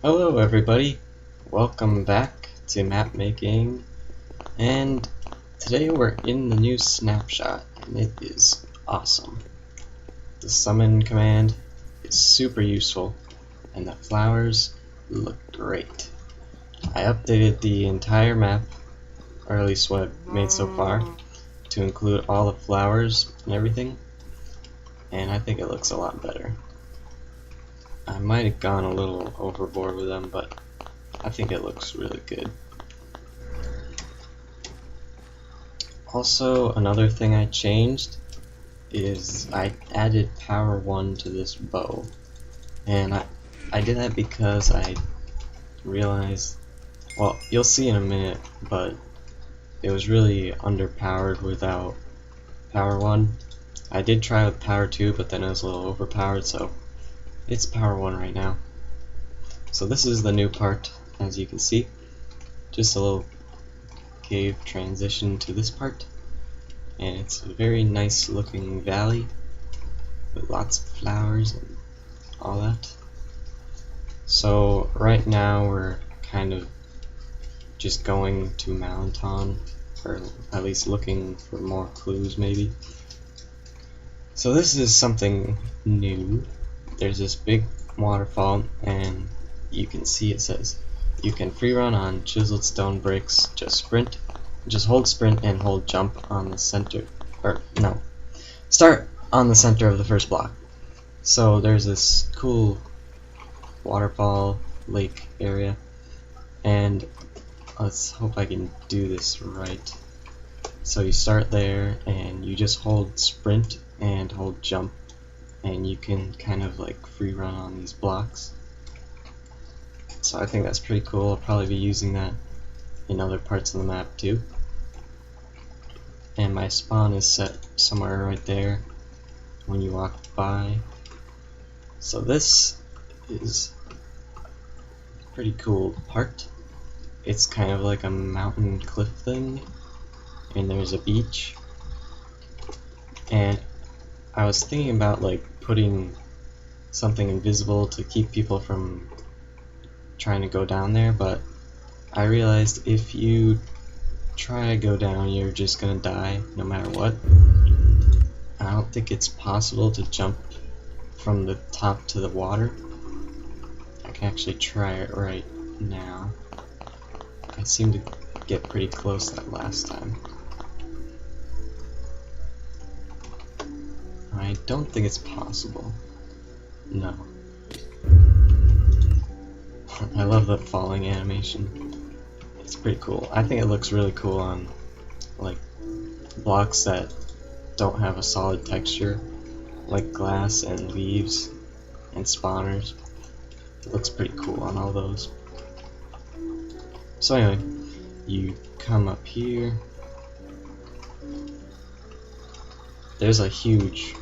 Hello everybody, welcome back to map making, and today we're in the new snapshot and it is awesome. The summon command is super useful and the flowers look great. I updated the entire map, or at least what I've made so far, to include all the flowers and everything, and I think it looks a lot better. I might have gone a little overboard with them, but I think it looks really good. Also, another thing I changed is I added power 1 to this bow, and I did that because I realized, well, you'll see in a minute, but it was really underpowered without power 1. I did try with power 2, but then it was a little overpowered, so it's power 1 right now. So this is the new part, as you can see. Just a little cave transition to this part. And it's a very nice looking valley with lots of flowers and all that. So right now we're kind of just going to Malonton, or at least looking for more clues maybe. So this is something new. There's this big waterfall, and you can see it says you can free run on chiseled stone bricks. Just hold sprint and hold jump on the center, or no, start on the center of the first block. So there's this cool waterfall lake area, and let's hope I can do this right. So you start there and you just hold sprint and hold jump, and you can kind of like free run on these blocks. So I think that's pretty cool. I'll probably be using that in other parts of the map too. And my spawn is set somewhere right there when you walk by. So this is a pretty cool part. It's kind of like a mountain cliff thing, and there's a beach. And I was thinking about like putting something invisible to keep people from trying to go down there, but I realized if you try to go down, you're just gonna die no matter what. I don't think it's possible to jump from the top to the water. I can actually try it right now. I seemed to get pretty close that last time. I don't think it's possible. No. I love the falling animation. It's pretty cool. I think it looks really cool on like blocks that don't have a solid texture, like glass and leaves and spawners. It looks pretty cool on all those. So anyway, you come up here. There's a huge,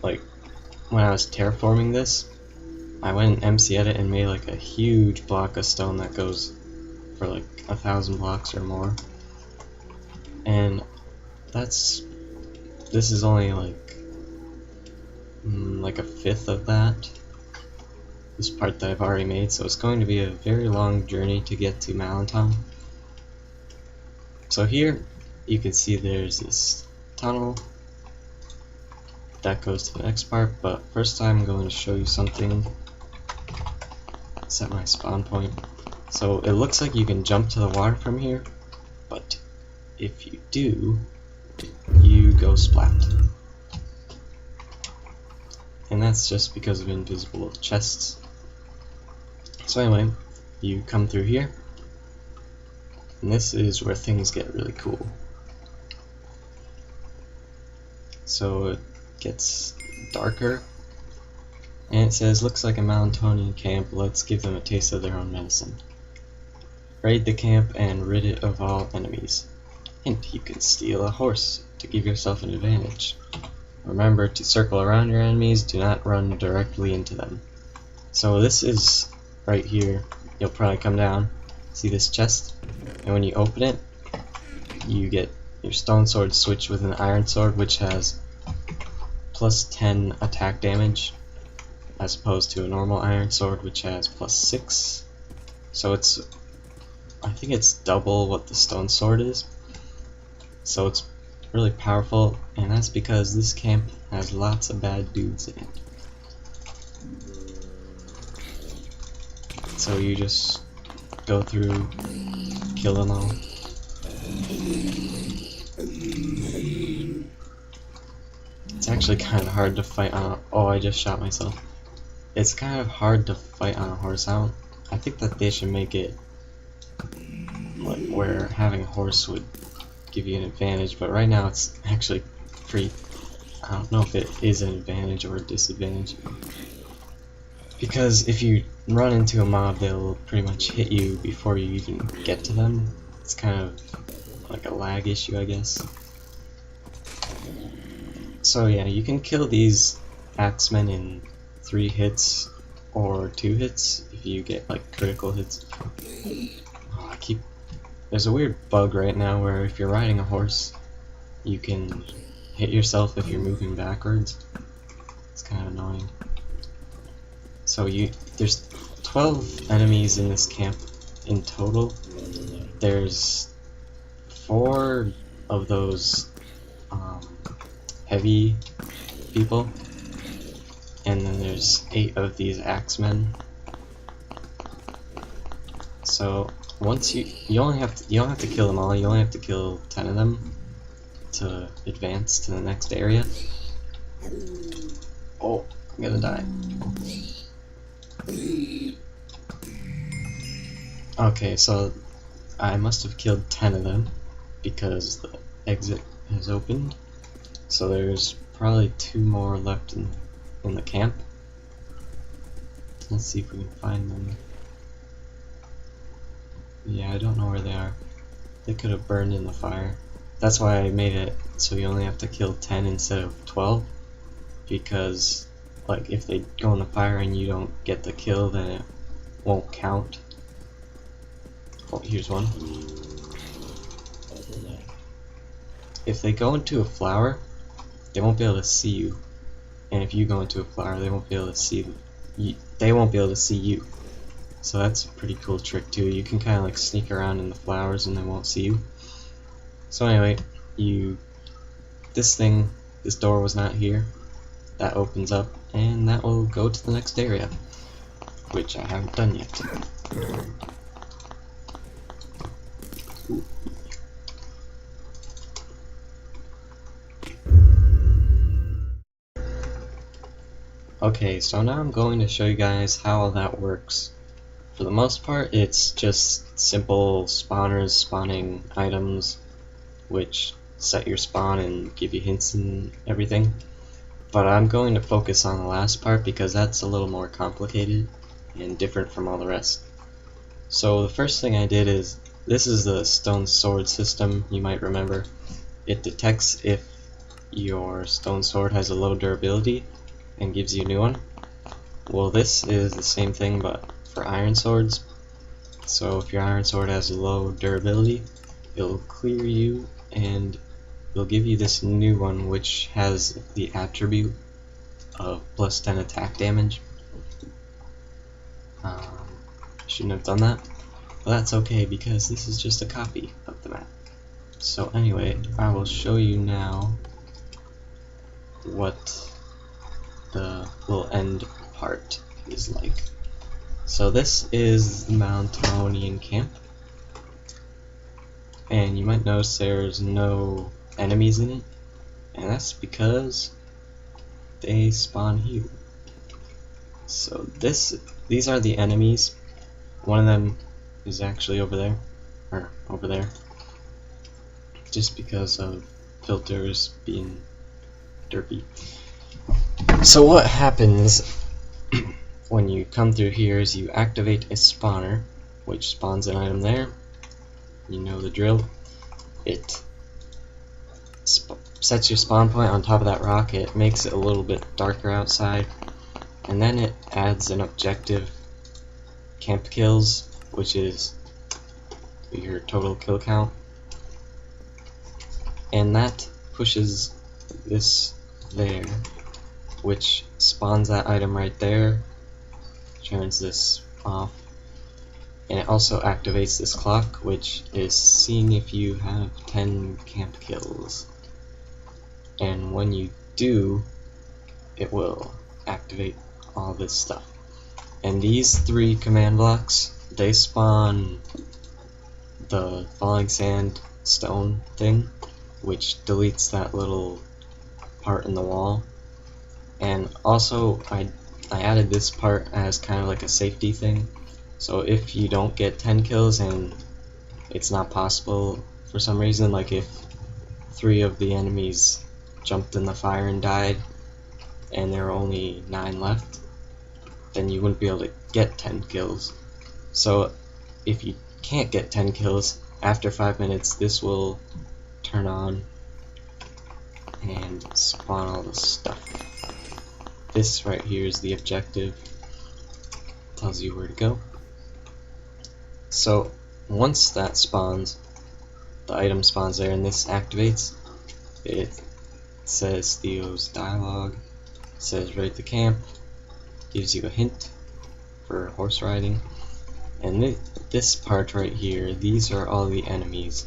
like, when I was terraforming this, I went in MC Edit and made like a huge block of stone that goes for like 1,000 blocks or more. And this is only like a fifth of that. This part that I've already made, so it's going to be a very long journey to get to Malonton. So here you can see there's this tunnel that goes to the next part, but first I'm going to show you something. Set my spawn point. So it looks like you can jump to the water from here, but if you do, you go splat. And that's just because of invisible chests. So anyway, you come through here, and this is where things get really cool. So it gets darker, and it says, looks like a Malontonian camp, let's give them a taste of their own medicine. Raid the camp and rid it of all enemies. Hint, you can steal a horse to give yourself an advantage. Remember to circle around your enemies, do not run directly into them. So this is right here. You'll probably come down, see this chest, and when you open it, you get your stone sword switched with an iron sword, which has plus 10 attack damage, as opposed to a normal iron sword which has +6. So I think it's double what the stone sword is. So it's really powerful, and that's because this camp has lots of bad dudes in it. So you just go through, kill them all. It's actually kind of hard to fight on a, oh, I just shot myself. It's kind of hard to fight on a horse. I think that they should make it like where having a horse would give you an advantage, but right now it's actually pretty, I don't know if it is an advantage or a disadvantage, because if you run into a mob they'll pretty much hit you before you even get to them. It's kind of like a lag issue, I guess. So yeah, you can kill these axemen in 3 hits or 2 hits if you get like critical hits. Oh, there's a weird bug right now where if you're riding a horse you can hit yourself if you're moving backwards. It's kind of annoying. So there's 12 enemies in this camp in total. There's 4 of those heavy people, and then there's 8 of these axemen. So once you don't have to kill them all. You only have to kill 10 of them to advance to the next area. Oh, I'm gonna die. Okay, so I must have killed 10 of them because the exit has opened. So there's probably 2 more left in the camp. Let's see if we can find them. Yeah, I don't know where they are. They could have burned in the fire. That's why I made it so you only have to kill 10 instead of 12. Because, like, if they go in the fire and you don't get the kill, then it won't count. Oh, here's one. If they go into a flower, they won't be able to see you. And if you go into a flower, they won't be able to see you. They won't be able to see you. So that's a pretty cool trick too. You can kind of like sneak around in the flowers and they won't see you. So anyway, this door was not here. That opens up and that will go to the next area, which I haven't done yet. Ooh. Okay, so now I'm going to show you guys how all that works. For the most part, it's just simple spawners spawning items, which set your spawn and give you hints and everything. But I'm going to focus on the last part because that's a little more complicated and different from all the rest. So the first thing I did is, this is the stone sword system, you might remember. It detects if your stone sword has a low durability and gives you a new one. Well, this is the same thing but for iron swords. So if your iron sword has a low durability, it'll clear you and it'll give you this new one which has the attribute of +10 attack damage. Shouldn't have done that, but that's okay because this is just a copy of the map. So anyway, I will show you now what the little end part is like. So this is the Malonton camp, and you might notice there's no enemies in it, and that's because they spawn here. So these are the enemies. One of them is actually over there, or over there, just because of filters being derpy. So what happens when you come through here is you activate a spawner, which spawns an item there. You know the drill. It sets your spawn point on top of that rock. It makes it a little bit darker outside, and then it adds an objective, camp kills, which is your total kill count, and that pushes this there. which spawns that item right there, turns this off, and it also activates this clock, which is seeing if you have 10 camp kills. And when you do, it will activate all this stuff. And these 3 command blocks, they spawn the falling sand stone thing, which deletes that little part in the wall. And also I added this part as kind of like a safety thing, so if you don't get 10 kills and it's not possible for some reason, like if 3 of the enemies jumped in the fire and died and there were only 9 left, then you wouldn't be able to get 10 kills. So if you can't get 10 kills after 5 minutes, this will turn on and spawn all the stuff. This right here is the objective, tells you where to go. So once that spawns, the item spawns there and this activates, it says Theo's dialogue, says raid the camp, gives you a hint for horse riding, and this part right here, these are all the enemies.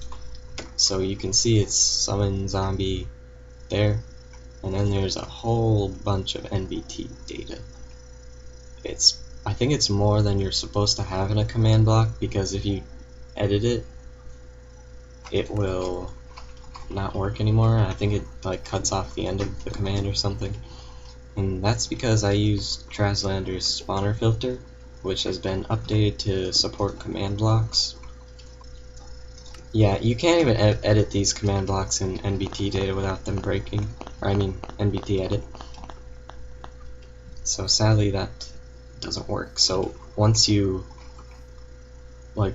So you can see it's summon zombie there, and then there's a whole bunch of NBT data. I think it's more than you're supposed to have in a command block, because if you edit it, it will not work anymore. I think it like cuts off the end of the command or something. And that's because I use Traslander's spawner filter, which has been updated to support command blocks. Yeah, you can't even edit these command blocks in NBT data without them breaking, or I mean NBT edit. So sadly that doesn't work. So once you like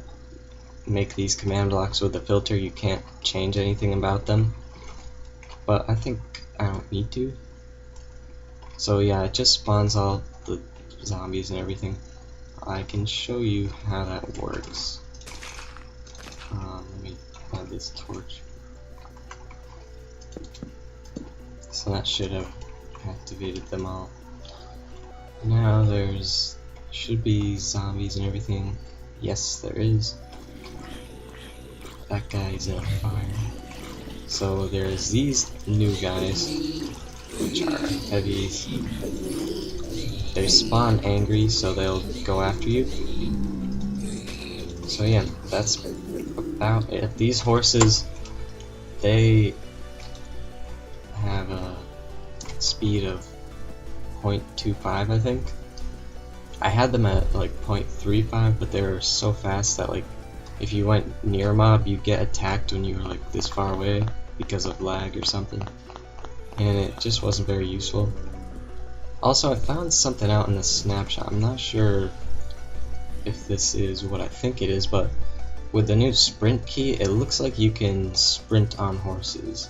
make these command blocks with the filter, you can't change anything about them. But I think I don't need to. So yeah, it just spawns all the zombies and everything. I can show you how that works. Let me add this torch. So that should have activated them all. Now there's should be zombies and everything. Yes, there is. That guy's on fire. So there's these new guys, which are heavies. They spawn angry, so they'll go after you. So yeah, that's about it. These horses, they have a speed of 0.25, I think. I had them at like 0.35, but they were so fast that like if you went near a mob, you get attacked when you were like this far away because of lag or something. And it just wasn't very useful. Also, I found something out in the snapshot. I'm not sure if this is what I think it is, but with the new sprint key, it looks like you can sprint on horses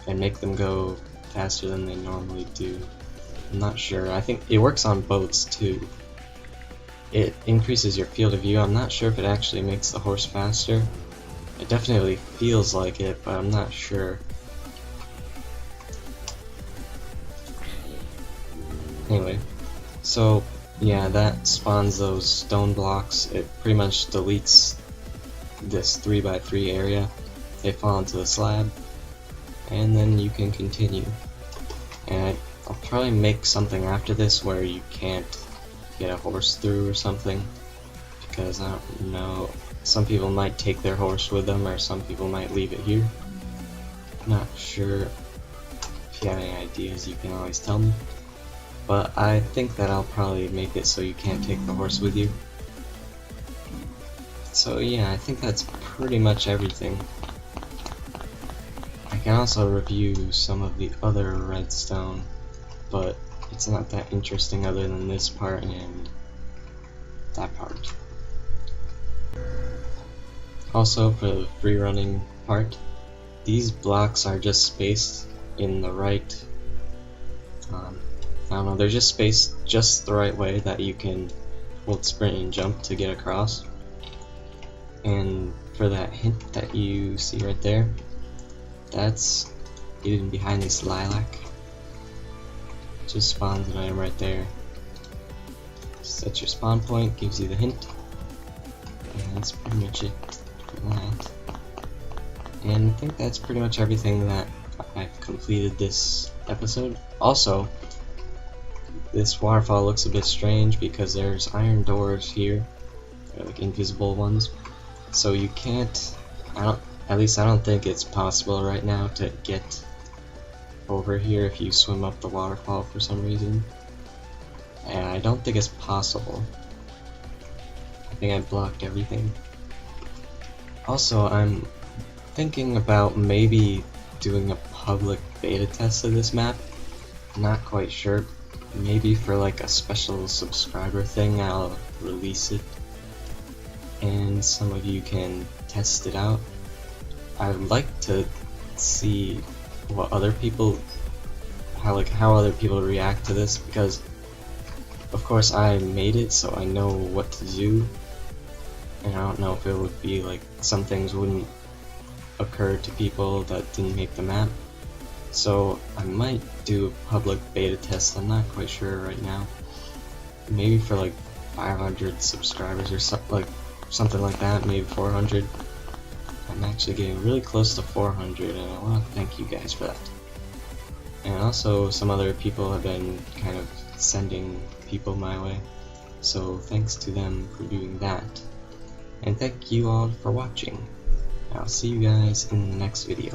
and make them go faster than they normally do. I'm not sure. I think it works on boats too. It increases your field of view. I'm not sure if it actually makes the horse faster. It definitely feels like it, but I'm not sure. Anyway, so yeah, that spawns those stone blocks. It pretty much deletes this 3x3 area. They fall into the slab, and then you can continue. And I'll probably make something after this where you can't get a horse through or something, because I don't know, some people might take their horse with them, or some people might leave it here. Not sure. If you have any ideas, you can always tell me. But I think that I'll probably make it so you can't take the horse with you. So yeah, I think that's pretty much everything. I can also review some of the other redstone, but it's not that interesting other than this part and that part. Also, for the free running part, these blocks are just spaced in the right, I don't know, they're just spaced just the right way that you can hold sprint and jump to get across. And for that hint that you see right there, that's hidden behind this lilac. just spawns an item right there. Set your spawn point, gives you the hint. And that's pretty much it for that. And I think that's pretty much everything that I've completed this episode. Also, this waterfall looks a bit strange because there's iron doors here, like invisible ones. So you can't, at least I don't think it's possible right now to get over here if you swim up the waterfall for some reason. And I don't think it's possible. I think I blocked everything. Also, I'm thinking about maybe doing a public beta test of this map. Not quite sure. Maybe for like a special subscriber thing I'll release it and some of you can test it out. I would like to see what other people, how other people react to this, because of course I made it so I know what to do, and I don't know if it would be like some things wouldn't occur to people that didn't make the map. So I might do a public beta test, I'm not quite sure right now. Maybe for like 500 subscribers or something like that, maybe 400. I'm actually getting really close to 400 and I want to thank you guys for that. And also some other people have been kind of sending people my way, so thanks to them for doing that. And thank you all for watching. I'll see you guys in the next video.